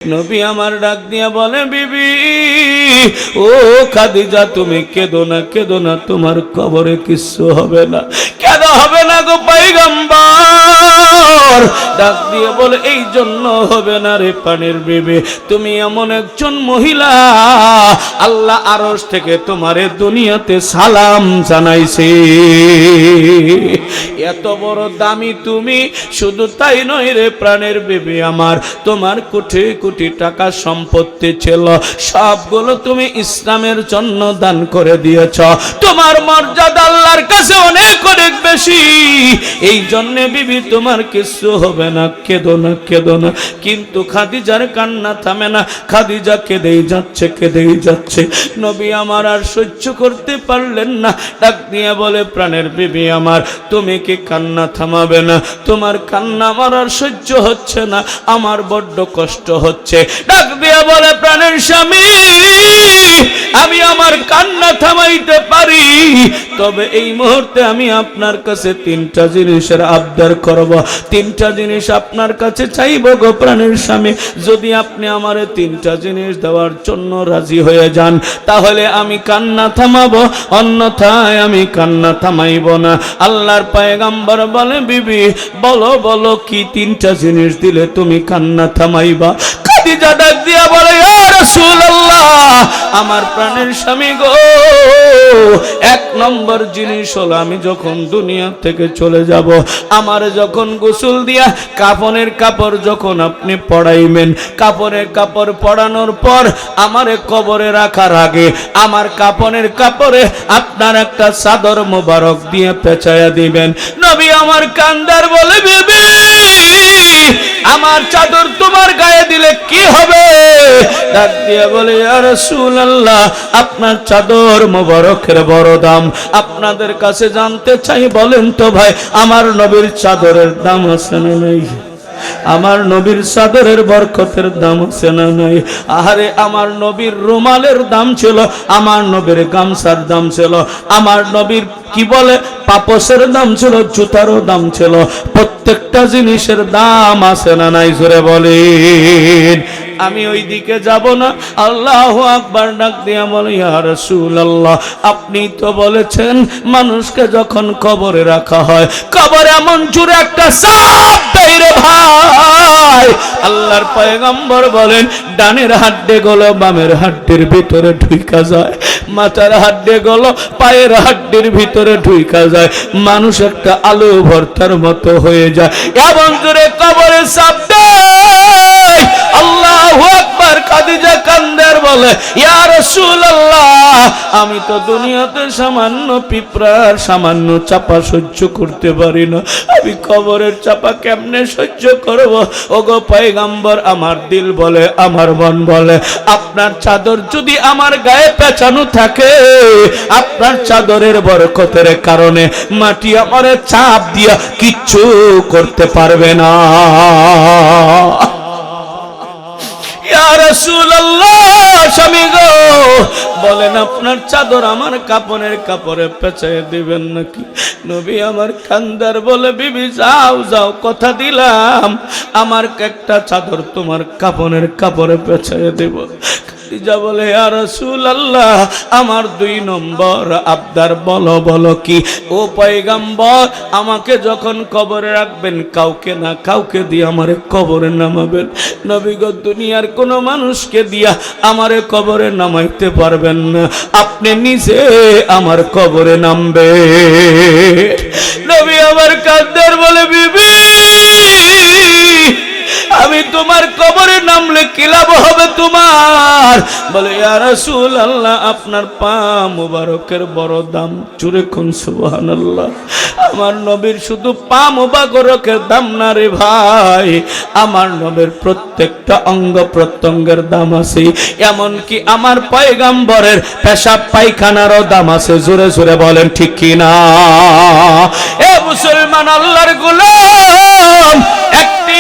নবী আমার ডাক দিয়া বলে, বিবি ও খাদিজা, তুমি কেঁদো না, তোমার কবরে কিচ্ছু হবে না। কেন হবে না গো পয়গম্বর? ডাক দিয়ে বলে, এই জন্য হবে না রে পানির বিবি, তুমি এমন একজন মহিলা, আল্লাহ আরশ থেকে তোমারে দুনিয়াতে সালাম জানাইছে। এত বড় দামি তুমি, শুধু তাই নয় রে প্রাণের বিবি আমার, তোমার কোটি কোটি টাকা সম্পত্তি ছিল, সবগুলো তুমি ইসলামের জন্য দান করে দিয়েছ। তোমার মর্যাদা আল্লাহর কাছে অনেক অনেক বেশি, এই জন্য বিবি তোমার কিছু হবে না, কেঁদো না। কিন্তু খাদিজার কান্না থামে না, খাদিজা কেঁদেই যাচ্ছে। নবী আমার আর সহ্য করতে পারলেন না, ডাক দিয়ে বলে, প্রাণের বিবি আমার, তুমি কি কান্না থামাবে না? তোমার কান্না আমার আর সহ্য হচ্ছে না, আমার বড্ড কষ্ট হচ্ছে। ডাক দিয়ে বলে, প্রাণের স্বামী, আমি আমার কান্না থামাইতে পারি, তবে এই মুহূর্তে আমি আপনার কাছে তিনটা জিনিসের আবদার করব, তিনটা জিনিস আপনার কাছে চাইব গো প্রাণের স্বামী। যদি আপনি আমারে তিনটা জিনিস দেওয়ার জন্য রাজি হয়ে যান, তাহলে আমি কান্না থামাবো, অন্যথায় আমি কান্না থামাইব না। আল্লাহর পয়গম্বর বলে, বিবি বলো কি তিনটা জিনিস দিলে তুমি কান্না থামাইবা? খাদিজা ডাক দিয়া বলে, ইয়া রাসূলুল্লাহ, আমার প্রাণের স্বামী গো, এক নম্বর জিনিস হলো, আমি যখন দুনিয়া থেকে চলে যাব, আমার যখন গোসল দিয়া কাফনের কাপড় যখন আপনি পরাইবেন, কাপড়ের কাপড় পরানোর পর আমারে কবরে রাখার আগে আমার কাফনের কাপড়ে আপনার একটা চাদর মোবারক দিয়ে পেঁচাইয়া দিবেন। নবী আমার কান্দার বলে, বিবি আমার চাদর তোমার গায়ে দিলে কি হবে? ডাক দিয়ে বলে, ইয়া রাসূলুল্লাহ, আপনার চাদর মোবারকের বড় দাম, আপনাদের কাছে জানতে চাই, বলেন তো ভাই, আমার নবীর চাদরের দাম আছে না নাই? আমার নবীর চাদরের বরকতের দাম আছে না নাই? আরে আমার নবীর রুমালের দাম ছিল, আমার নবীর গামছার দাম ছিল, আমার নবীর কি বলে পাপোশের দাম ছিল, জুতারও দাম ছিল, প্রত্যেকটা জিনিসের দাম আছে না নাই? জোরে বলেন। আমি ওই দিকে যাব না। আল্লাহু আকবার ডাক দিয়া বলে, ইয়া রাসূলুল্লাহ, আপনি তো বলেছেন মানুষকে যখন কবরে রাখা হয়, কবরে এমন জোরে একটা চাপ দেয় রে ভাই। আল্লাহর পয়গম্বর বলেন, ডানের হাড্ডি গুলো বামের হাড্ডির ভিতরে ঢুইকা যায়, মাথার হাড্ডি গুলো পায়ের হাড্ডির ভিতরে ঢুইকা যায়, মানুষ একটা আলু ভর্তার মতো হয়ে যায়, এমন জোরে কবরে চাপ দেয়। আল্লাহু আকবার। খাদিজা কান্দার বলে, ইয়া রাসূলুল্লাহ, আমি তো দুনিয়াতে সামান্য পিঁপড়ার সামান্য চাপা সহ্য করতে পারি না, আমি কবরের চাপা কেমনে সহ্য করব? ওগো পয়গম্বর, আমার দিল বলে, আমার মন বলে, আপনার চাদর যদি আমার গায়ে পেঁচানো থাকে, আপনার চাদরের বরকতের কারণে মাটি আমারে চাপ দিয়া কিচ্ছু করতে পারবে না। ইয়া রাসূলুল্লাহ, স্বামী গো, বলেন আপনার চাদর আমার কাপনের কাপড়ে পেঁচাইয়ে দিবেন নাকি? নবী আমার কান্দার বলে, বিবি যাও, কথা দিলাম, আমার একটা চাদর তোমার কাপনের কাপড়ে পেঁচাইয়ে দেব। খাদিজা বলে, ইয়া রাসূলুল্লাহ, আমার 2 নম্বর আবদার বলো কি? ও পয়গম্বর, আমাকে যখন কবরে রাখবেন, কাউকে না কাউকে দিয়ে আমারে কবরে নামাবেন। নবী গো, দুনিয়ার কোন মানুষকে দিয়া আমারে কবরে নামাইতে পারবেন না, আপনি নিজে আমার কবরে নামবে। নবী আমার কাঁদার বলে, বিবি আমি তোমার কবরে নামলে কি লাভ হবে তোমার? বলে, ইয়া রাসূলুল্লাহ, আপনার পা মুবারকের বড় দাম। জোরে কোন সুবহানাল্লাহ। আমার নবীর শুধু পা মুবারকের দাম না রে ভাই, আমার নবীর প্রত্যেকটা অঙ্গ প্রত্যঙ্গের দাম আছে, এমনকি আমার পয়গম্বরের পেশাব পায়খানারও দাম আছে। জোরে জোরে বলেন ঠিক কি না? এ মুসলমান আল্লাহর গোলাম, একটি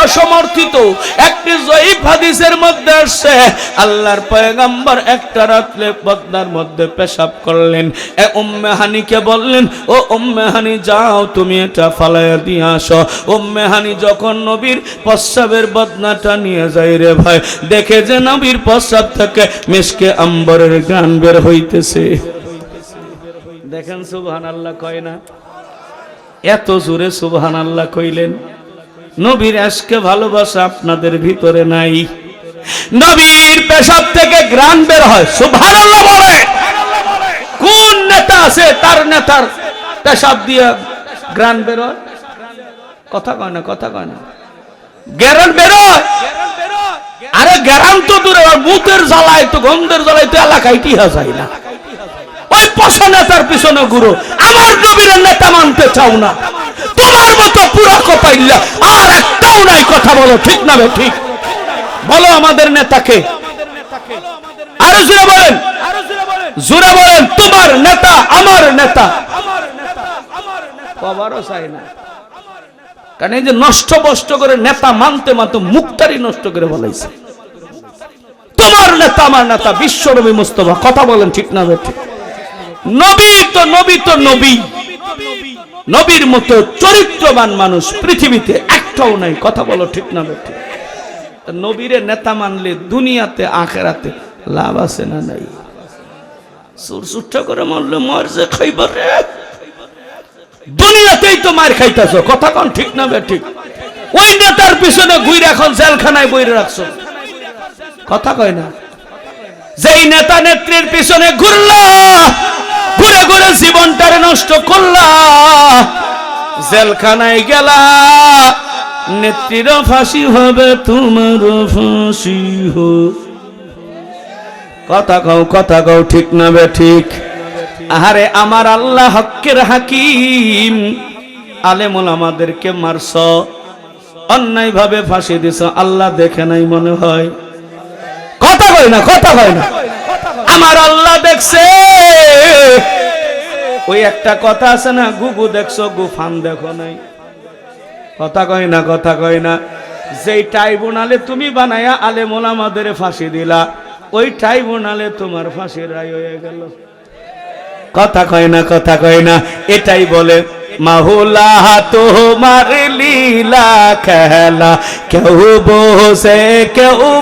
অসমর্থিত। একটি জয়ীফ হাদিসের মধ্যে আসছে আল্লাহর পয়গম্বর একটা রাত্রে বদনার মধ্যে পেশাব করলেন। উম্মে হানিকে বললেন, ও উম্মে হানি যাও তুমি এটা ফালাইয়া দিয়ে আসো। উম্মে হানি যখন নবীর প্রস্রাবের বদনাটা নিয়ে যায় রে ভাই, দেখে যে নবীর প্রস্রাব থেকে মিশকে আম্বরের গান বের হইতেছে। দেখেন সুবহানাল্লাহ কয় না? এত জোরে সুবহানাল্লাহ কইলেন। নবীর আজকে ভালোবাসা আপনাদের ভিতরে নাই। নবীর পেশাব থেকে গ্রান বের হয়, সুবহানাল্লাহ বলে। কোন নেতা আছে তার নেতার পেশাব দিয়ে গ্রান বের হয়? কথা কয় না, কথা কয় না। গ্রান বের হয়। আরে গ্রান তো দূরে, মুতের জ্বালায় তো, গন্ধের জ্বালায় তো এলাকায় টিহা যায় না। ওই পশা নেতার পিছনে ঘুরো। আমার নবীর নেতা মানতে চাও না, তোমার মতো পুরা কপাইল্লা আর একটাও নাই। কথা বলো, ঠিক না বে ঠিক? বলো আমাদের নেতাকে, আরো জোরে বলেন, জোরে বলেন। তোমার নেতা আমার নেতা কবারও চাই না। কারণ এই যে নষ্ট বষ্ট করে নেতা মানতে মানতে মুক্তারি নষ্ট করে বলাইছে। তোমার নেতা আমার নেতা বিশ্ব নবী মুস্তাফা। কথা বলেন, ঠিক না বে ঠিক? নবী তো নবী তো নবী, নবীর মতো চরিত্রবান মানুষ পৃথিবীতে একটাও নাই। কথা বলো, ঠিক না বে ঠিক? নবীরে নেতা মানলে দুনিয়াতে আখেরাতে লাভ আছে না নাই? সুরসুট্টা করে মারলে মার যে খাইবার রে, দুনিয়াতেই তো মার খাইতেছ। কথা কোন, ঠিক না বে ঠিক? ওই নেতার পিছনে ঘুরে এখন জেলখানায় বইরে রাখছো। কথা কয় না? যেই নেতা নেত্রীর পিছনে ঘুরলা, ঘুরে ঘুরে জীবনটারে নষ্ট করলা, জেলখানায় গেলা, নেত্রীর ফাঁসি হবে, তোমারও ফাঁসি হোক। কথা কও, কথা কও, ঠিক না বে ঠিক? আরে আমার আল্লাহ হকের হাকিম, আলেমুল আমাদেরকে মারছ, অন্যায় ভাবে ফাঁসি দিছ, আল্লাহ দেখে নাই মনে হয়? কথা কয় না, কথা কয় না। আমার আল্লাহ দেখছে। ওই একটা কথা আছে না, গুগু দেখছো গুফান দেখো নাই? কথা কয় না, কথা কয় না। যেই ট্রাইব্যুনালে তুমি বানায়া আলেমুল আমাদের ফাঁসি দিলা, ওই ট্রাইব্যুনালে তোমার ফাঁসির রায় হয়ে গেল। কথা কয় না, কথা কয় না। এটাই বলে মাহুলা তোমার লীলা খেলা, কেউ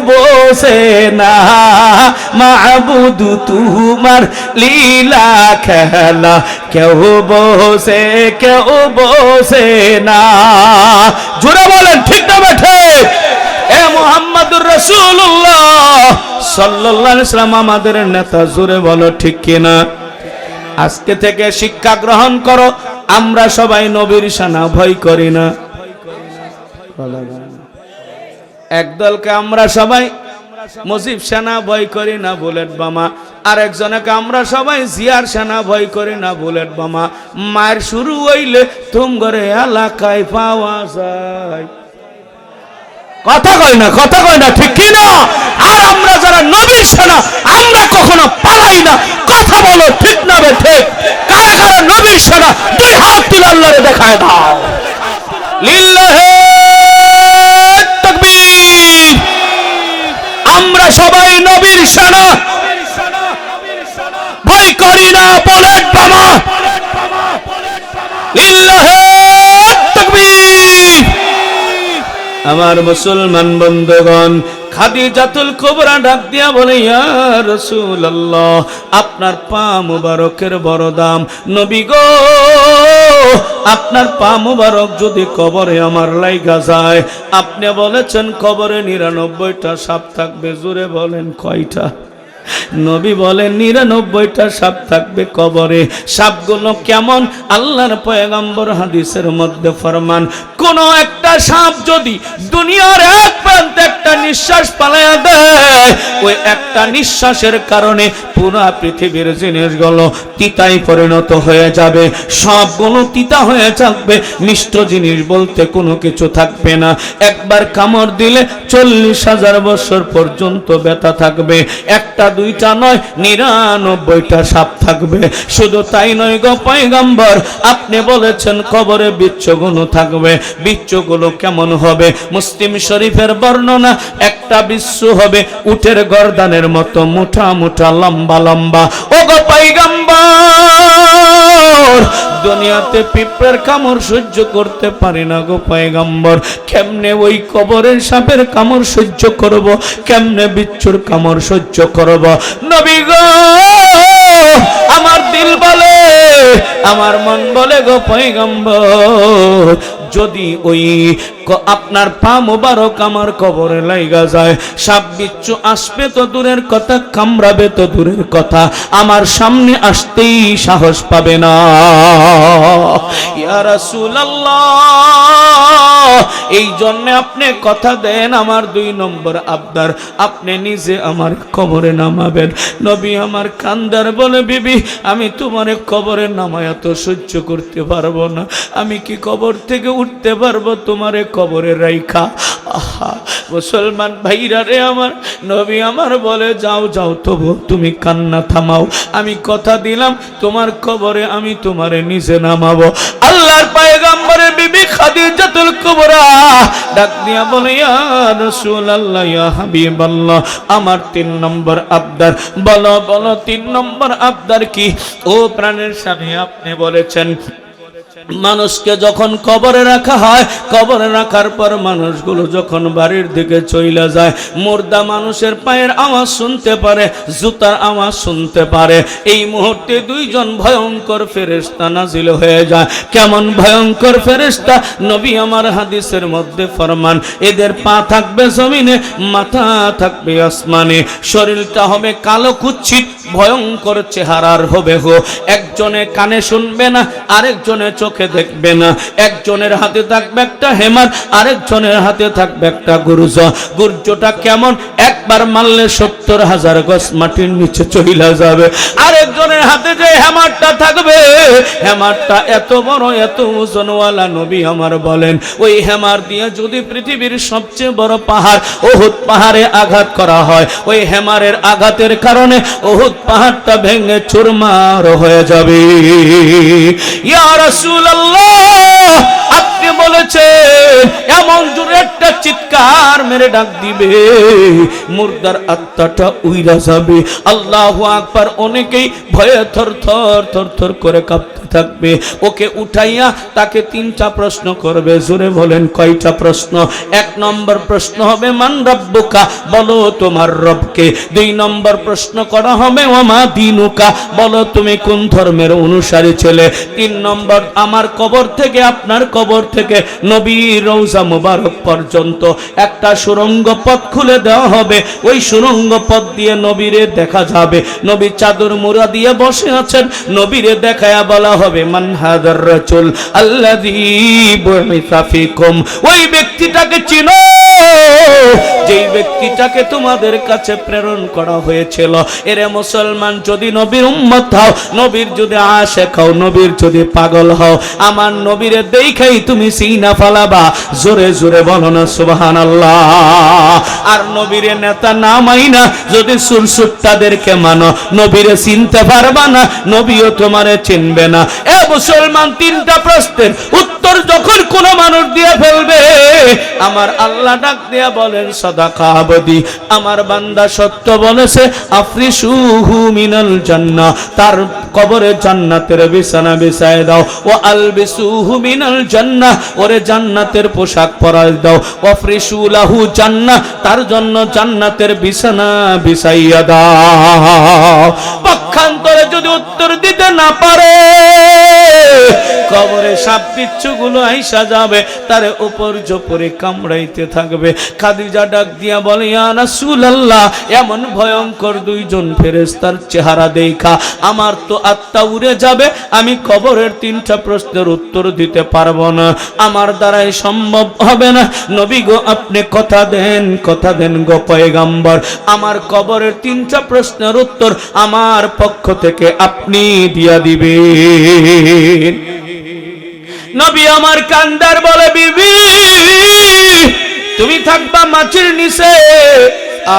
বসে না, মাবুদ তোমার লীলা খেলা, কেউ বসে না। জোরে বলেন, ঠিক না বেঠে? এ মুহাম্মাদুর রাসূলুল্লাহ সাল্লাল্লাহু আলাইহি ওয়াসাল্লাম আমাদের নেতা। জোরে বলো, ঠিক কিনা? আজকে থেকে শিক্ষা গ্রহণ করো, আমরা সবাই নবীর শানা ভয় করি না। একদলকে আমরা সবাই মুজিব সেনা ভয় করি না, বুলেট বোমা। আর একজনকে আমরা সবাই জিয়ার সেনা ভয় করি না, বুলেট বোমা। মার শুরু হইলে তুমগরে এলাকায় পাওয়া যায়। কথা কয় না, কথা কয় না, ঠিক কিনা? আর আমরা যারা নবীর সেনা, আমরা কখনো পালাই না। কথা বলো, ঠিক না বে ঠিক? কারা কারা নবীর সেনা? দুই হাত তুলে আল্লাহরে দেখায় দাও। লিল্লাহে তাকবীর। আমরা সবাই নবীর সেনা, ভয় করি না বুলেট বোমা। লিল্লাহে তাকবীর। আমার মুসলমান বন্ধুগণ, খাদিজাতুল কুবরা ডাক দিয়া বলে, ইয়া রাসূলুল্লাহ, আপনার পা মুবারকের বড় দাম। নবী গো, আপনার পা মুবারক যদি কবরে আমার লাইগা যায়, আপনি বলেছেন কবরে 99টা সাপ থাকবে। জোরে বলেন, কয়টা? নবী বলেন 99টা সাপ থাকবে কবরে। সাপগুলো কেমন? আল্লাহর পয়গম্বর হাদিসের মধ্যে ফরমান, কোন একটা সাপ যদি দুনিয়ার এক প্রান্তে একটা নিঃশ্বাস পালায়া দেয়, ওই একটা নিঃশ্বাসের কারণে পুরো পৃথিবীর জিনিসগুলো তিতায় পরিণত হয়ে যাবে। সবগুলো তিতা হয়ে থাকবে, মিষ্ট জিনিস বলতে কোনো কিছু থাকবে না। একবার কামড় দিলে 40,000 বছর পর্যন্ত ব্যথা থাকবে। একটা, দুই, 2টা নয় 99টা সাপ থাকবে। শুধু তাই নয় গো পয়গম্বর, আপনি বলেছেন কবরে বিচ্ছুগুলো থাকবে। বিচ্ছুগুলো কেমন হবে? মুসলিম শরীফের বর্ণনা, একটা বিচ্ছু হবে উটের গর্দানের মতো মোটা মোটা লম্বা লম্বা। ও গো পয়গম্বর, দুনিয়াতে পিঁপড়ার কামড় সহ্য করতে পারি না গো পয়গম্বর, কেমনে ওই কবরের সাপের কামড় সহ্য করব? কেমনে বিচ্ছুর কামড় সহ্য করব? নবী গো, আমার দিল বলে, আমার মন বলে গো পয়গম্বর, যদি ওই আপনার পা মোবারক আমার কবরে লাইগা যায়, সাপ বিচ্ছু আসবে তো দূরের কথা, কামড়াবে তো দূরের কথা, আমার সামনে আসতেই সাহস পাবে না। ইয়া রাসূলুল্লাহ, এই জন্য আপনি কথা দেন, আমার 2 নম্বর আবদার, আপনি নিজে আমার কবরে নামাবেন। নবী আমার কান্দার বলে, বিবি আমি তোমার কবরে নামায়া তো সহ্য করতে পারবো না, আমি কি কবর থেকে উঠতে পারবো তোমারে কবরে রাইখা? আহা মুসলমান ভাইরা রে আমার, নবী আমার বলে, যাও যাও, তবু তুমি কান্না থামাও, আমি কথা দিলাম তোমার কবরে আমি তোমারে নিজে নামাবো। আল্লাহর পয়গম্বরের বিবি খাদিজাতুল কুবরা ডাক দিয়া বলে, ইয়া রাসূলুল্লাহ, ইয়া হাবিবাল্লাহ, আমার 3 নম্বর আবদার। বলো বলো 3 নম্বর আবদার কি? ও প্রাণের স্বামী, আপনি বলেছেন মানুষকে যখন কবরে রাখা হয়, কবরে রাখার পর মানুষগুলো যখন বাড়ির দিকে চলে যায়, মুর্দা মানুষের পায়ের আওয়াজ শুনতে পারে, জুতার আওয়াজ শুনতে পারে। এই মুহূর্তে 2 জন ভয়ঙ্কর ফেরেশতা নাজিল হয়ে যায়। কেমন ভয়ঙ্কর ফেরেশতা? নবী আমার হাদিসের মধ্যে ফরমান, এদের পা থাকবে জমিনে, মাথা থাকবে আসমানে, শরীরটা হবে কালো কুৎসিত ভয়ঙ্কর চেহারার হবে গো। একজনে কানে শুনবে না, আরেকজনে চোখে দেখবে না, একজনের হাতে থাকবে একটা হেমার, আরেকজনের হাতে থাকবে একটা গুরুজ। গুরুজটা কেমন? একবার মারলে 70,000 গজ মাটির নিচে চলে যাবে। আরেকজনের হাতে যে হেমারটা থাকবে, হেমারটা এত বড়, এত ওজনওয়ালা, নবী আমার বলেন ওই হেমার দিয়ে যদি পৃথিবীর সবচেয়ে বড় পাহাড় উহুদ পাহাড়ে আঘাত করা হয়, ওই হেমারের আঘাতের কারণে উহুদ পাহাড়টা ভেঙে চুরমার হয়ে যাবে। ইয়া রাসূলুল্লাহ, আপনি বলেছেন এমন জোরে একটা চিৎকার মেরে ডাক দিবে, মুর্দার আত্মাটা উইরা যাবে। আল্লাহু আকবার। অনেকেই ভয়ে থরথর থরথর করে কাঁপতে থাকবে। ওকে উঠাইয়া তাকে 3টা প্রশ্ন করবে। জোরে বলেন কয়টা প্রশ্ন? 1 নম্বর প্রশ্ন হবে মান রাব্বুকা, বলো তোমার রবকে। 2 নম্বর প্রশ্ন করা হবে ওমা দীনুকা, বলো তুমি কোন ধর্মের অনুসারী ছেলে। 3 নম্বর, আমার কবর থেকে, আপনার কবর থেকে নবীর রওজা মুবারক পর্যন্ত একটা সুড়ঙ্গ পথ খুলে দেওয়া হবে। ওই সুড়ঙ্গ পথ দিয়ে নবীরে দেখা যাবে। নবী চাদর মুড়া দিয়ে বসে আছেন, নবীরে দেখায়া বলা হবে মান হাদার রাসূল আল্লাযী বুইসা ফিকুম, ওই ব্যক্তিটাকে চিনো যেই ব্যক্তিটাকে তোমাদের কাছে প্রেরণ করা হয়েছিল। এরে মুসলমান, যদি নবীর উম্মত হও, নবীর যদি আশিক হও, নবীর যদি পাগল হও, আমার নবীরে দেখাই তুমি সিনা ফালাবা। জোরে জোরে বলো না সুবহানাল্লাহ। আর নবীরে নেতা না মাইনা যদি সুরসুট্টাদেরকে মানো, নবীরে চিনতে পারবা না, নবীও তোমারে চিনবে না। এ মুসলমান, 3টা প্রশ্নের উত্তর যখন কোন মানুষ দিয়ে ফেলবে, আমার আল্লাহ ডাক দিয়া বলেন সাদাকা আবদি, আমার বান্দা সত্য বলেছে। আফরিসুহু মিনাল জান্নাহ, তার কবরে জান্নাতের বিছানা বিছায় দাও। ও আলবিসুহু মিনাল জান্নাহ, ওরে জান্নাতের পোশাক পরায় দাও। আফরিসু লাহু জান্নাহ, তার জন্য জান্নাতের বিছানা বিছাইয়া দাও। পক্ষান্তরে যদি উত্তর দিতে না পারে, কবরে সাপ বিচ্ছুগুলো আইসা যাবে, তারে উপর জোপরে কামড়াইতে থাকবে। খাদিজা ডাক দিয়া বলে, ইয়া রাসূলুল্লাহ, এমন ভয়ঙ্কর 2 জন ফেরেশতার চেহারা দেখা আমার তো আত্মা উড়ে যাবে, আমি কবরের 3টা প্রশ্নের উত্তর দিতে পারবো না, আমার দ্বারাই সম্ভব হবে না। নবী গো, আপনি কথা দেন গো পয়গম্বর, আমার কবরের 3টা প্রশ্নের উত্তর আমার পক্ষ থেকে আপনি দিয়া দিবেন। নবী আমার কান্দার বলে, বিবি তুমি থাকবা মাটির নিচে,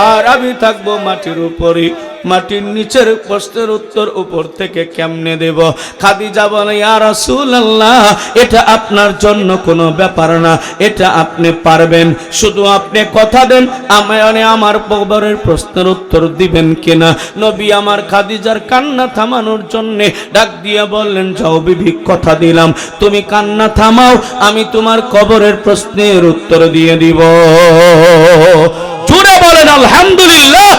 আর আমি থাকবো মাটির উপরে। মাটির নিচের প্রশ্নের উত্তর উপর থেকে কেমনে দেব? খাদিজা বলে, ইয়া রাসূলুল্লাহ, এটা আপনার জন্য কোনো ব্যাপার না, এটা আপনি পারবেন, শুধু আপনি কথা দেন আমার কবরের প্রশ্নের উত্তর দিবেন কিনা। নবী আমার খাদিজার কান্না থামানোর জন্য ডাক দিয়ে বললেন, যাও বিবি, কথা দিলাম, তুমি কান্না থামাও, আমি তোমার কবরের প্রশ্নের উত্তর দিয়ে দিব। জোরে বলেন আলহামদুলিল্লাহ।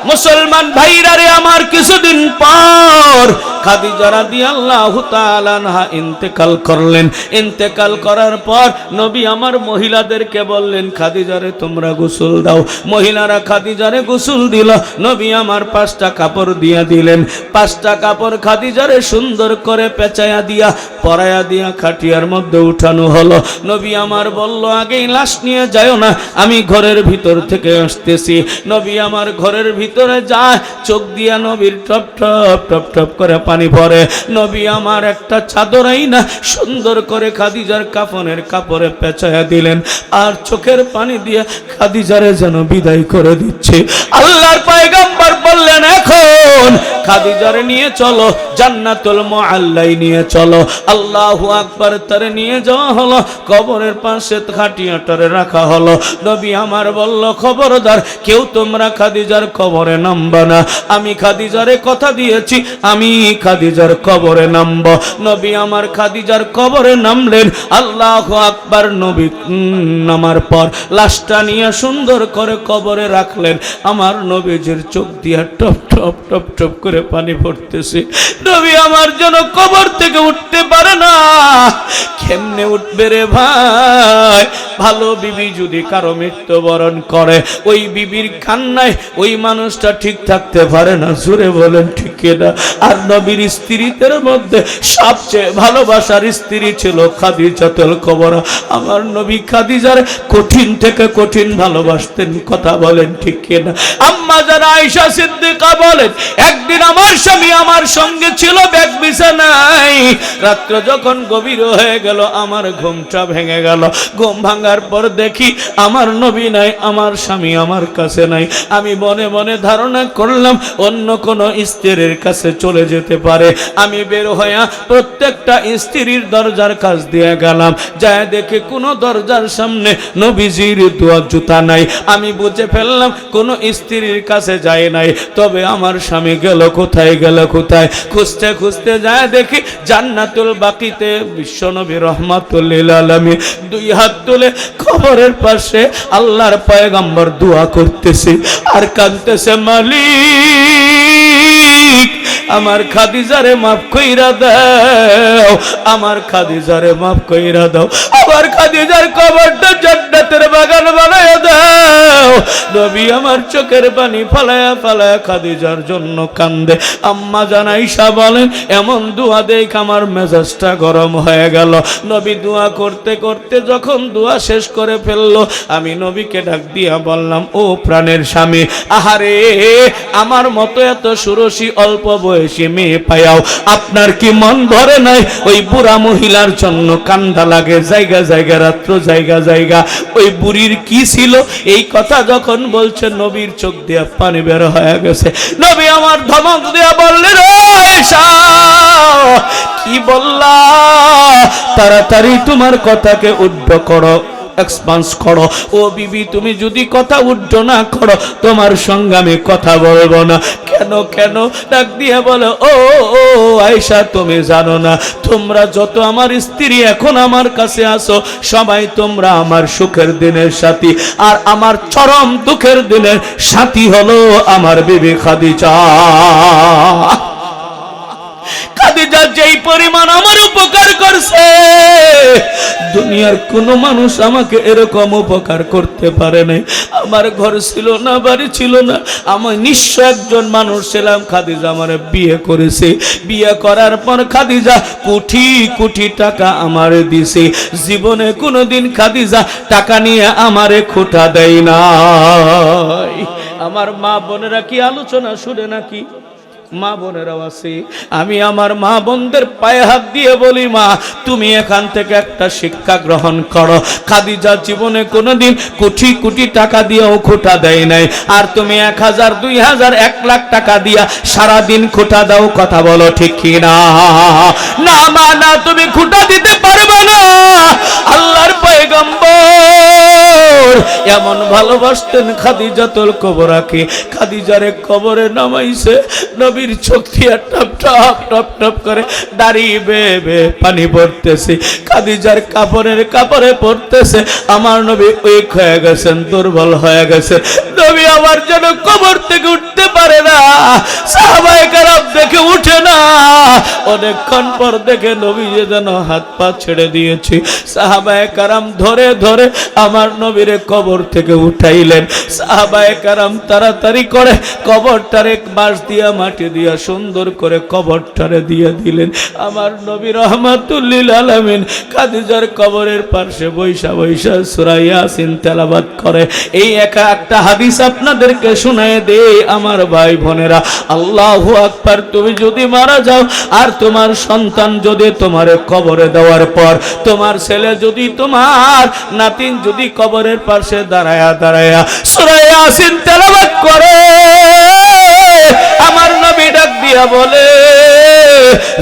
মুসলমান ভাইরা রে আমার, কিছুদিন পর খাদিজা রাদিয়াল্লাহু তাআলা আনহা ইন্তেকাল করলেন। ইন্তেকাল করার পর নবী আমার মহিলাদেরকে বললেন, খাদিজারে তোমরা গোসল দাও। মহিলারা খাদিজারে গোসল দিল। নবী আমার 5টা কাপড় দিয়া দিলেন। 5টা কাপড় খাদিজারে সুন্দর করে পেঁচায়া দিয়া পরায়া দিয়া খাটিয়ার মধ্যে উঠানো হলো। নবী আমার বলল, আগেই লাশ নিয়ে যাও না, আমি ঘরের ভিতর থেকে আসতেছি। নবী আমার ঘরের ভিতরে যায়, চোখ দিয়া নবীর টপ টপ টপ টপ করে পানি পড়ে। নবী আমার একটা চাদরাই না সুন্দর করে খাদিজার কাফনের কাপড়ে পেঁচায়া দিলেন, আর চোখের পানি দিয়ে খাদিজারে যেন বিদায় করে দিচ্ছে। আল্লাহর পয়গম্বর বললেন, এখন খাদিজারে নিয়ে চলো, জান্নাতুল মুআল্লাই নিয়ে চলো। আল্লাহু আকবার। তারে নিয়ে যাওয়া হলো, কবরের পাশে খাটিয়াটারে রাখা হলো। নবী আমার বলল, খবরদার কেউ তোমরা খাদিজার কবরে নামবা না, আমি খাদিজারে কথা দিয়েছি, আমি খাদিজার কবরে নামব। নবী আমার খাদিজার কবরে নামলেন। আল্লাহু আকবার। নবী নামার পর লাশটা নিয়ে সুন্দর করে কবরে রাখলেন। আমার নবীজির চোখ দিয়া টপ টপ টপ টপ করে পানি পড়তেছে। নবী আমার জন্য কবর থেকে উঠতে পারে না। কেমনে উঠবে রে ভাই? ভালো বিবি যদি কারো মৃত্যুবরণ করে, ওই বিবির কান্নায় ওই মানুষটা ঠিক থাকতে পারে না। জোরে বলেন ঠিক না? আর নবীর স্ত্রীদের মধ্যে সবচেয়ে ভালোবাসার স্ত্রী ছিল খাদিজাতুল কুবরা। আমার নবী খাদিজার কঠিন থেকে কঠিন ভালোবাসতেন। কথা বলেন ঠিক না? আম্মা জান আয়েশা সিদ্দিকা বলেন, একদিন আমার স্বামী আমার সঙ্গে ছিল ব্যাগ বিছানায়। রাত্র যখন গভীর হয়ে গেল, আমার ঘুমটা ভেঙে গেল। ঘুম ভাঙার পর দেখি আমার নবী নাই, আমার স্বামী আমার কাছে নাই। আমি মনে মনে ধারণা করলাম অন্য কোনো স্ত্রীর কাছে চলে যেতে পারে। আমি বের হইয়া প্রত্যেকটা স্ত্রীর দরজার কাছ দিয়ে গেলাম। যায় দেখে কোনো দরজার সামনে নবীজির দোয়া জুতা নাই। আমি বুঝে ফেললাম কোনো স্ত্রীর কাছে যায় নাই। তবে আমার স্বামী গেল কোথায়, গেল কোথায়? খুঁজতে খুঁজতে যায় দেখি জান্নাতুল বাকিতে বিশ্বনবী রাহমাতুল লিল আলামিন 2 হাত তুলে কবরের পাশে আল্লাহর পয়গম্বর দোয়া করতেছে আর কাঁদতেছে, মালিক আমার খাদিজারে মাফ কইরা দাও, আমার খাদিজারে মাফ কইরা দাও, আমার খাদিজার কবরটা জান্নাতের বাগান বানায়া দাও। নবী আমার চোখের পানি ফালায়া ফালায়া খাদিজার জন্য কান্দে। আম্মা জান আয়েশা বলেন, এমন দোয়া দেখ আমার মেজাজটা গরম হয়ে গেল। নবী দোয়া করতে করতে যখন দোয়া শেষ করে ফেললো, আমি নবীকে ডাক দিয়া বললাম, ও প্রাণের স্বামী, আহারে আমার মতো এত সুরসী অল্প বয়সী মেয়ে পায়াও আপনার কি মন ভরে নাই? ওই বুড়া মহিলার জন্য কান্দা লাগে জায়গা জায়গা, রাত্র জায়গা জায়গা। ওই বুড়ির কি ছিল? এই কথা যখন বলছে, নবীর চোখ দিয়ে পানি বের হয়ে গেছে। নবী আমার ধমক দিয়া বললেন, আয়েশা কি বললা? তাড়াতাড়ি তোমার কথাকে উদ্ধ করো, এক্সপান্স করো। ও বিবি, তুমি যদি কথা উদ্ধ না করো, তোমার সঙ্গে আমি কথা বলবো না। কেন কেন? ডাক দিয়ে বলে, ও আয়েশা, তুমি জানো না, তোমরা যত আমার স্ত্রী এখন আমার কাছে আসো, সবাই তোমরা আমার সুখের দিনের সাথী, আর আমার চরম দুঃখের দিনের সাথী হলো আমার বিবি খাদিজা। খাদিজা যেই পরিমাণ আমার উপকার করছে, দুনিয়ার কোন মানুষ আমাকে এরকম উপকার করতে পারে নাই। আমার ঘর ছিল না, বাড়ি ছিল না, আমি নিঃস্ব একজন মানুষ ছিলাম। খাদিজা আমারে বিয়ে করেছে। বিয়ে করার পর খাদিজা কোটি কোটি টাকা আমারে দিছে। জীবনে কোনোদিন খাদিজা টাকা নিয়ে আমারে খোটা দেয় নাই। আমার মা বোনেরা কি আলোচনা শুনে নাকি? মা বোনেরাও আছে, আমি আমার মা বোনদের পায়ে হাত দিয়ে বলি, মা তুমি এখান থেকে একটা শিক্ষা গ্রহণ করো। খাদিজা জীবনে কোনোদিন কোটি কোটি টাকা দিয়েও খোটা দেয় নাই, আর তুমি 1000 2000 1 লাখ টাকা দিয়া সারাদিন খোটা দাও। কথা বলো ঠিক কি না? না মা না, তুমি খোটা দিতে পারবে না। আল্লাহর পয়গম্বর এমন ভালোবাসতেন খাদিজাতুল কুবরাকে, খাদিজারে কবরে নামাইছে, নবীর চোখ দিয়ে টপ টপ টপ টপ করে দাঁড়িয়ে বেয়ে বেয়ে পানি পড়তেছে, খাদিজার কাপড়ে পড়তেছে। আমার নবী উইক হয়ে গেছেন, দুর্বল হয়ে গেছে। নবী আবার যেন কবর থেকে উঠতে পারে না, সাহাবায়ে কেরাম দেখে উঠে না। অনেকক্ষণ পর দেখে নবী যেন হাত পা ছেড়ে দিয়েছে, সাহাবায়ে কেরাম ধরে ধরে আমার নবীরে কবর থেকে উঠাইলেন। সাহাবায়ে কেরাম তাড়াতাড়ি করে কবরটারে বাঁশ দিয়া মাটি দিয়া সুন্দর করে কবরটারে দিয়ে দিলেন। আমার নবী রাহমাতুল লিল আলামিন খাদিজার কবরের পাশে বৈশা বৈশা সূরা ইয়াসিন তেলাওয়াত করে। এই একটা হাদিস আপনাদেরকে শোনায় দেই আমার ভাই বোনেরা। আল্লাহু আকবার। তুমি যদি মারা যাও আর তোমার সন্তান যদি তোমারে কবরে দেওয়ার পর, তোমার ছেলে যদি তোমার নাতিন যদি কবরের পাশে দাঁড়ায়া দাঁড়ায়া সূরা ইয়াসিন তেলাওয়াত করে, আমার নবী ডাক দিয়া বলে,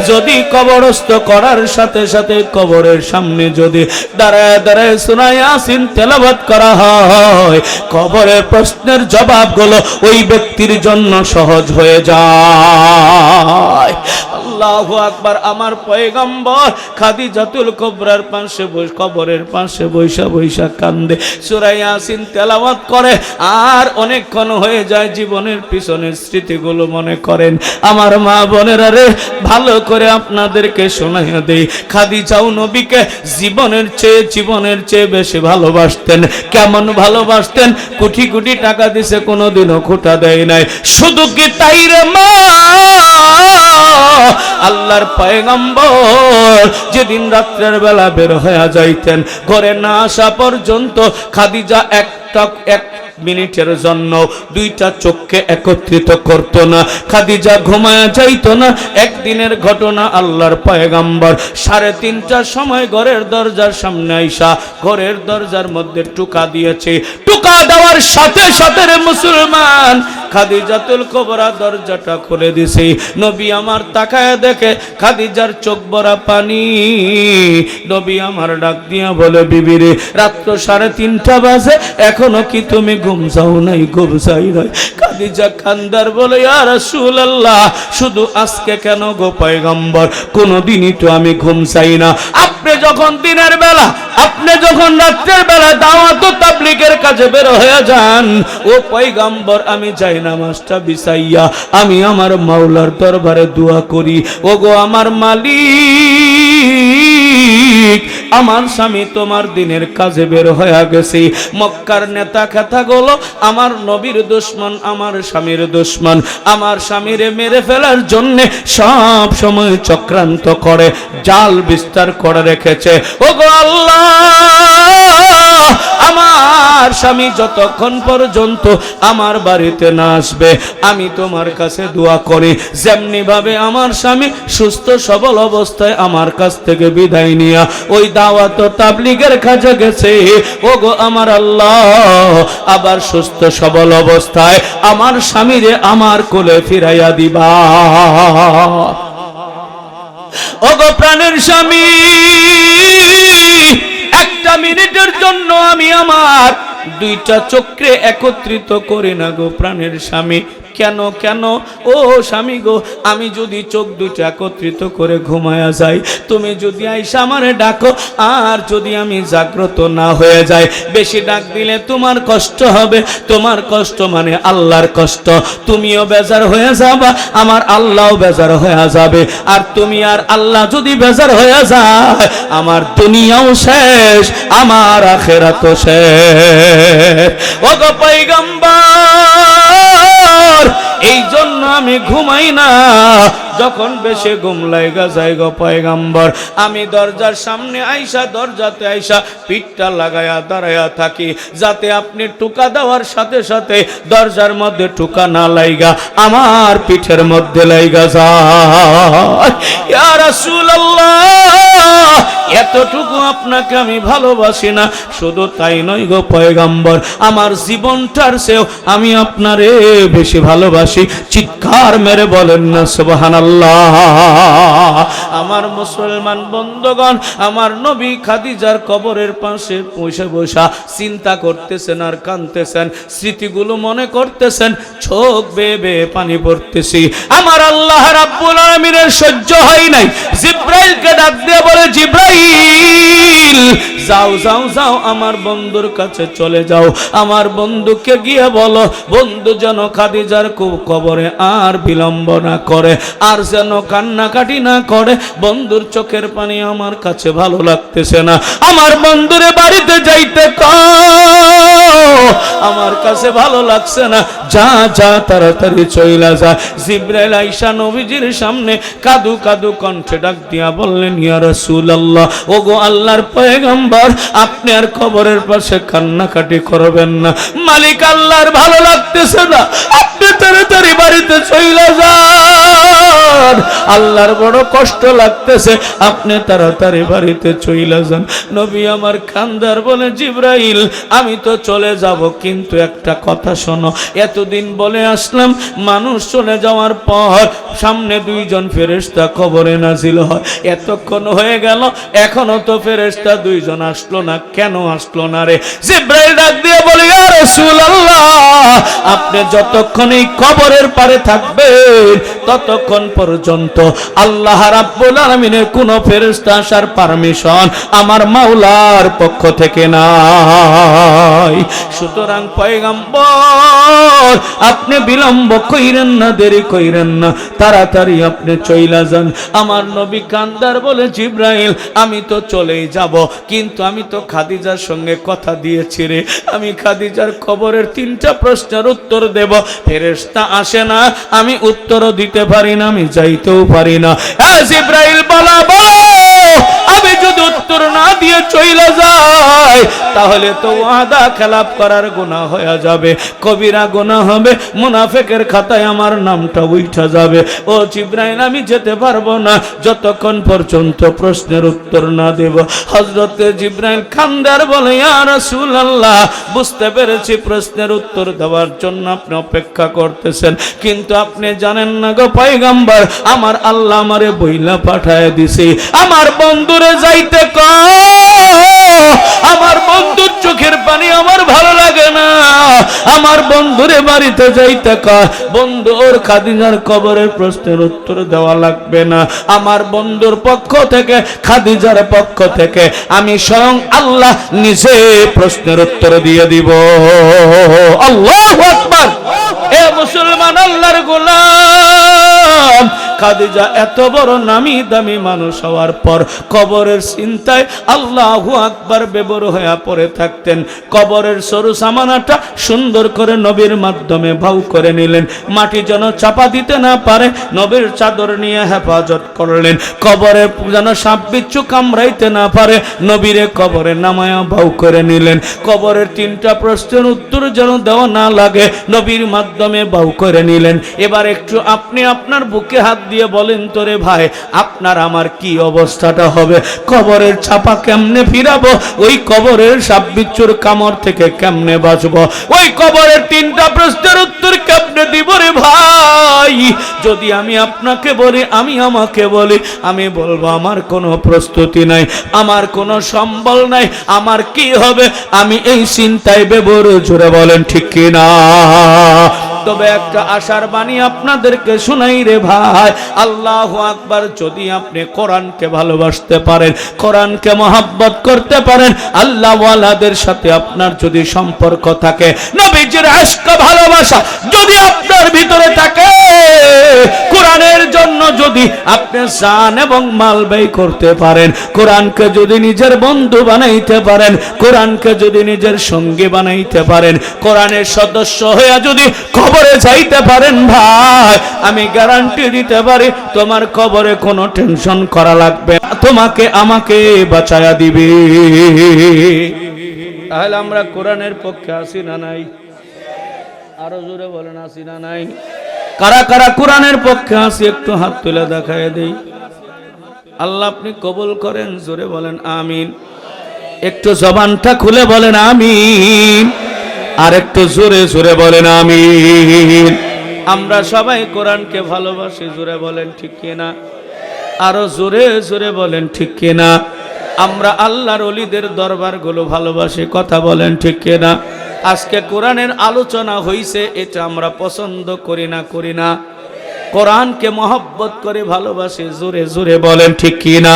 যদি কবরস্থ করার সাথে সাথে কবরের সামনে যদি দাঁড়ায় দাঁড়ায় সূরা ইয়াসিন তেলাওয়াত করা হয়, কবরের প্রশ্নের জবাবগুলো ওই ব্যক্তির জন্য সহজ হয়ে যায়। আল্লাহু আকবার। আমার পয়গম্বর খাদিজাতুল কুবরার পাশে কবরের পাশে বৈশা বৈশা কান্দে, সূরা ইয়াসিন তেলাওয়াত করে, আর অনেকক্ষণ হয়ে যায় জীবনের পিছনের স্মৃতিগুলো মনে করেন। আমার মা বোনেরা রে, ভালো করে আপনাদেরকে শোনাইয়া দেই, খাদিজাও নবীকে জীবনের চেয়ে বেশি ভালোবাসতেন। কেমন ভালোবাসতেন? কোটি কোটি টাকা দিছে, কোনোদিনও খোটা দেয় নাই। শুধু কি তাই রে মা, আল্লাহর পয়গম্বর যেদিন রাত্রের বেলা বের হয়ে যাইতেন, ঘরে না আসা পর্যন্ত খাদিজা এক মিনিটের জন্য দুইটা চোখকে একত্রিত করত না। খাদিজা ঘুমায়া যাইত না। একদিনের ঘটনা, আল্লাহর পয়গম্বর 3:30টার সময় ঘরের দরজার সামনে আইসা ঘরের দরজার মধ্যে টুকা দিয়েছে। টুকা দেওয়ার সাথে সাথে মুসলমান খাদিজাতুল কুবরা দরজাটা খুলে দিছে। নবী আমার তাকায় দেখে খাদিজার চোখ ভরা পানি। নবী আমার ডাক দিয়া বলে, বিবি রে, রাত্র 3:30 বাজে, এখনো কি তুমি ঘুম যাও নাই? ঘুম যাই নাই। খাদিজা কান্দার বলে, ইয়া রাসূলুল্লাহ, শুধু আজকে কেন গো পয়গম্বর? কোনদিনই তো আমি ঘুম চাই না। আপনি যখন দিনের বেলা, আপনি যখন রাত্রের বেলা দাওয়াত ও তাবলীগের কাজে বের হয়ে যান, ও পয়গম্বর, আমি যাই নামাজটা বিছাইয়া আমি আমার মাওলার দরবারে দোয়া করি, ও গো আমার মালিক, আমার স্বামী তোমার দিনের কাজে বের হয়ে গেছে। মক্কার নেতা খেতাগুলো আমার নবীর দুশমন, আমার স্বামীর দুশমন, আমার স্বামীরে মেরে ফেলার জন্য সব সময় চক্রান্ত করে জাল বিস্তার করে রেখেছে। ওগো আল্লাহ, আমার স্বামী যতক্ষণ পর্যন্ত আমার বাড়িতে না আসবে, আমি তোমার কাছে দোয়া করি, যেমনি ভাবে আমার স্বামী সুস্থ সবল অবস্থায় আমার কাছ থেকে বিদায় নিয়া ওই দাওয়াত ও তাবলীগের কাজে গেছে, ওগো আমার আল্লাহ, আবার সুস্থ সবল অবস্থায় আমার স্বামীরে আমার কোলে ফিরাইয়া দিবা। ওগো প্রাণের স্বামী, একটা মিনিটের জন্য আমি আমার দুইটা চোখকে একত্রিত করি না গো প্রাণের স্বামী। কেন কেন ও স্বামী গো, আমি যদি চোখ দুটো একত্রিত করে ঘুমায়া যাই, তুমি যদি আইসা আমারে ডাকো, আর যদি আমি জাগ্রত না হয়ে যাই, বেশি ডাক দিলে তোমার কষ্ট হবে, তোমার কষ্ট মানে আল্লাহর কষ্ট, তুমিও বেজার হয়ে যাবা, আমার আল্লাহও বেজার হয়ে যাবে, আর তুমি আর আল্লাহ যদি বেজার হয়ে যায়, আমার দুনিয়াও শেষ, আমার আখিরাতও শেষ। ওগো পয়গম্বর, এই জন্য আমি ঘুমাই না, যখন বেশি ঘুম লাইগা যায় গো পয়গম্বর, আমি দরজার সামনে আইসা, দরজাতে আইসা পিঠটা লাগায়া দাঁড়ায়া থাকি, যাতে আপনি টুকা দেওয়ার সাথে সাথে দরজার মধ্যে টুকা না লাইগা আমার পিঠের মধ্যে লাইগা যায়। ইয়া রাসূলুল্লাহ, এতটুকু আপনাকে আমি ভালোবাসি না, শুধু তাই নয় গো পয়গম্বর, আমার জীবনটার চেয়েও আমি আপনারে বেশি ভালোবাসি। চিৎকার মেরে বলেন না সুবহানাল্লাহ। আমার মুসলমান বন্ধুগণ, আমার নবী খাদিজার কবরের পাশে বসে বসা চিন্তা করতেছেন আর কাঁদতেছেন, স্মৃতিগুলো মনে করতেছেন, চোখ বেয়ে বেয়ে পানি পড়তেছি। আমার আল্লাহ রাব্বুল আলামিনের সহ্য হয় নাই, জিব্রাইলকে ডাক দিয়ে বলে, জিব্রাইল যাও যাও যাও, আমার বন্ধুর কাছে চলে যাও, আমার বন্ধুকে গিয়ে বলো বন্ধু যেন খাদিজার কবরে আর বিলম্ব না করে, আর যেন কান্নাকাটি না করে। বন্ধুর চোখের পানি আমার কাছে ভালো লাগতেছে না, আমার বন্ধুরে বাড়িতে যাইতে আমার কাছে ভালো লাগছে না, যা যা তাড়াতাড়ি চইলা যা। জিব্রাইল আইসা নবীজির সামনে কাদু কাদু কণ্ঠে ডাক দিয়া বললেন, ইয়া রাসূলুল্লাহ, ওগো আল্লাহর পয়গম্বর, আপনি আর কবরের পাশে কান্নাকাটি করবেন না, মালিক আল্লাহর ভালো লাগতেছে না, আপনি তাড়াতাড়ি বাড়িতে চইলা যান, আল্লাহর বড় কষ্ট লাগতেছে, আপনি তাড়াতাড়ি বাড়িতে চইলা যান। নবী আমার কান্দার বলে, জিব্রাইল আমি তো চলে যাব, কিন্তু একটা কথা শোনো, এতদিন বলে আসলাম মানুষ চলে যাওয়ার পর সামনে দুইজন ফেরেশতা কবরে নাজিল হয়, এতক্ষণ হয়ে গেল এখনো তো ফেরেশতা দুইজন আসলো না, কেন আসলো না রে? জিব্রাইল ডাক দিয়ে বলে, ইয়া রাসূলুল্লাহ, আপনি যতক্ষণ এই কবরের পারে থাকবেন ততক্ষণ পর্যন্ত আল্লাহ রাব্বুল আলামিনের কোন ফেরেশতা আসার পারমিশন আমার মাওলার পক্ষ থেকে নাই। সুতরাং পয়গম্বর, আপনি বিলম্ব কইরেন না, দেরি কইরেন না, তাড়াতাড়ি আপনি চইলা যান। আমার নবী কান্দার বলে, জিব্রাইল আমি তো চলেই যাব, কিন্তু আমি তো খাদিজার সঙ্গে কথা দিয়েছি রে, আমি খাদিজার কবরের 3টা প্রশ্নের উত্তর দেব, ফেরেশতা আসে না, আমি উত্তরও দিতে পারি না, আমি যাইতেও পারি না। জিব্রাইল বলো, আমি যদি উত্তর না দিয়ে চইলা যাই তাহলে তো ওয়াদা খেলাপ করার গুনাহ হয়ে যাবে, কবিরা গুনাহ হবে, মুনাফিকের খাতায় আমার নামটা উঠা যাবে। ও জিব্রাইল আমি যেতে পারবো না যতক্ষণ পর্যন্ত প্রশ্নের উত্তর না দেব। হযরতে জিব্রাইল কান্দার বলে, ইয়া রাসূলুল্লাহ, বুঝতে পেরেছি প্রশ্নের উত্তর দেওয়ার জন্য আপনি অপেক্ষা করতেছেন, কিন্তু আপনি জানেন না গো পয়গম্বর, আমার আল্লাহ আমারে বইলা পাঠায় দিছে, আমার বন্ধুরে যাইতে আমার বন্ধুর চোখের পানি আমার ভালো লাগে না, আমার বন্ধুরে বাড়িতে যাইতে বন্ধু ওর খাদিজার কবরের প্রশ্নের উত্তর দেওয়া লাগবে না, আমার বন্ধুর পক্ষ থেকে খাদিজার পক্ষ থেকে আমি স্বয়ং আল্লাহ নিজে প্রশ্নের উত্তর দিয়ে দিব। আল্লাহু আকবার। এ মুসলমান আল্লাহর গোলাম, খাদিজা এত বড় নামি দামি মানুষ হওয়ার পর কবরের চিন্তায় আল্লাহু আকবার বেবর হয়ে পড়ে থাকতেন। কবরের সরু সামানাটা সুন্দর করে নবীর মাধ্যমে ভাউ করে নিলেন, মাটি যেন চাপা দিতে না পারে নবীর চাদর নিয়ে হেফাজত করলেন, কবরে যেন সাপ বিচ্ছু কামড়াইতে না পারে নবীরে কবরে নামায়া ভাউ করে নিলেন, কবরের 3টা প্রশ্নের উত্তর যেন দেওয়া না লাগে নবীর মাধ্যমে ভাউ করে নিলেন। এবার একটু আপনি আপনার বুকে হাত দিয়ে বলেন তো রে ভাই, আপনার আমার কি অবস্থাটা হবে? কবরের ছাপা কেমনে ফিরাবো? ওই কবরের সাপ বিচ্ছুর কামড় থেকে কেমনে বাঁচবো? ওই কবরের 3টা প্রশ্নের উত্তর কেমনে দিব রে ভাই? যদি আমি আপনাকে বলি, আমি আমাকে বলি, আমি বলবো আমার কোনো প্রস্তুতি নাই, আমার কোনো সম্বল নাই, আমার কি হবে? আমি এই চিন্তায় বেবর। জোরে বলেন ঠিক কিনা? তবে একটা আশার বাণী আপনাদেরকে শুনাই রে ভাই, আল্লাহু আকবার। যদি আপনি কোরআনকে ভালোবাসতে পারেন, কোরআনকে মহব্বত করতে পারেন, আল্লাহ ওয়ালাদের সাথে আপনার যদি সম্পর্ক থাকে, নবীজির ইশক ভালোবাসা যদি আপনার ভিতরে থাকে, কোরআনের জন্য যদি যদি আপনি জান এবং মাল ব্যয় করতে পারেন, কোরআনকে যদি নিজের বন্ধু বানাইতে পারেন, কোরআনকে যদি নিজের সঙ্গী বানাইতে পারেন, কোরআনের সদস্য হয়ে যদি কবরে যাইতে পারেন ভাই, আমি গ্যারান্টি দিতে পারি তোমার কবরে কোনো টেনশন করা লাগবে না, তোমাকে আমাকে বাঁচায়া দিবে। তাহলে আমরা কোরআনের পক্ষে আছি না নাই? আরো জোরে বলেন আছি না নাই? কারা কারা কোরআনের পক্ষে আছি একটু হাত তুলে দেখায় দেই। আল্লাহ আপনি কবুল করেন, জোরে বলেন আমিন। একটু জবানটা খুলে বলেন আমিন, আর একটু জোরে জোরে বলেন আমিন। আমরা সবাই কোরআনকে ভালোবাসি, জোরে বলেন ঠিক কিনা? আরো জোরে জোরে বলেন ঠিক কিনা? আমরা আল্লাহর ওলিদের দরবারগুলো ভালোবাসি, কথা বলেন ঠিক কিনা? আজকে কোরআনের আলোচনা হইছে, এটা আমরা পছন্দ করি না? করি না? কোরআনকে মহব্বত করে ভালোবাসি, জোরে জোরে বলেন ঠিক কিনা?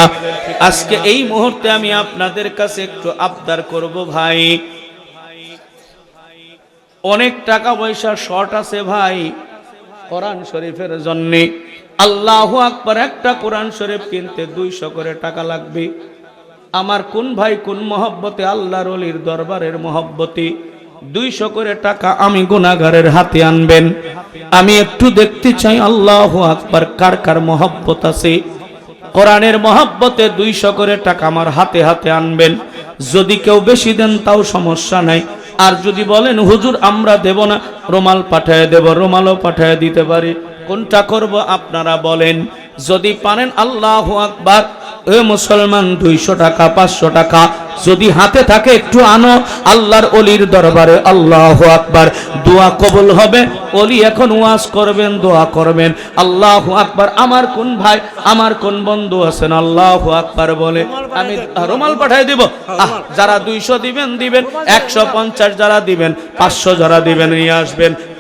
আজকে এই মুহূর্তে আমি আপনাদের কাছে একটু আবদার করব ভাই, অনেক টাকা পয়সা শর্ট আছে ভাই কোরআন শরীফের জন্য। আল্লাহু আকবার, একটা কোরআন শরীফ কিনতে 200 করে টাকা লাগবে। আমার কোন ভাই কোন মহব্বতে আল্লাহর ওলির দরবারের মহব্বতে 200 করে টাকা আমি গুনাহগারের হাতে আনবেন। আমি একটু দেখতে চাই আল্লাহু আকবার কার কার মহব্বত আছে। কোরআনের মহব্বতে 200 করে টাকা আমার হাতে হাতে আনবেন। যদি কেউ বেশি দেন তাও সমস্যা নাই, আর যদি বলেন হুজুর আমরা দেব না, রুমাল পাঠায় দেব, রুমালও পাঠায় দিতে পারি, কোনটা করব আপনারা বলেন। যদি পারেন আল্লাহু আকবার, এ মুসলমান 200 টাকা 500 টাকা যদি হাতে থাকে একটু আনো, আল্লাহর ওলির দরবারে আল্লাহু আকবার, দোয়া কবুল হবে। ওলি এখন ওয়াজ করবেন, দোয়া করবেন। আল্লাহু আকবার। আমার কোন ভাই আমার কোন বন্ধু আছেন আল্লাহু আকবার বলে আমি রুমাল পাঠিয়ে দিব। যারা 200 দিবেন দিবেন, 150 যারা দিবেন, 500 যারা দিবেন নিয়ে আসবেন।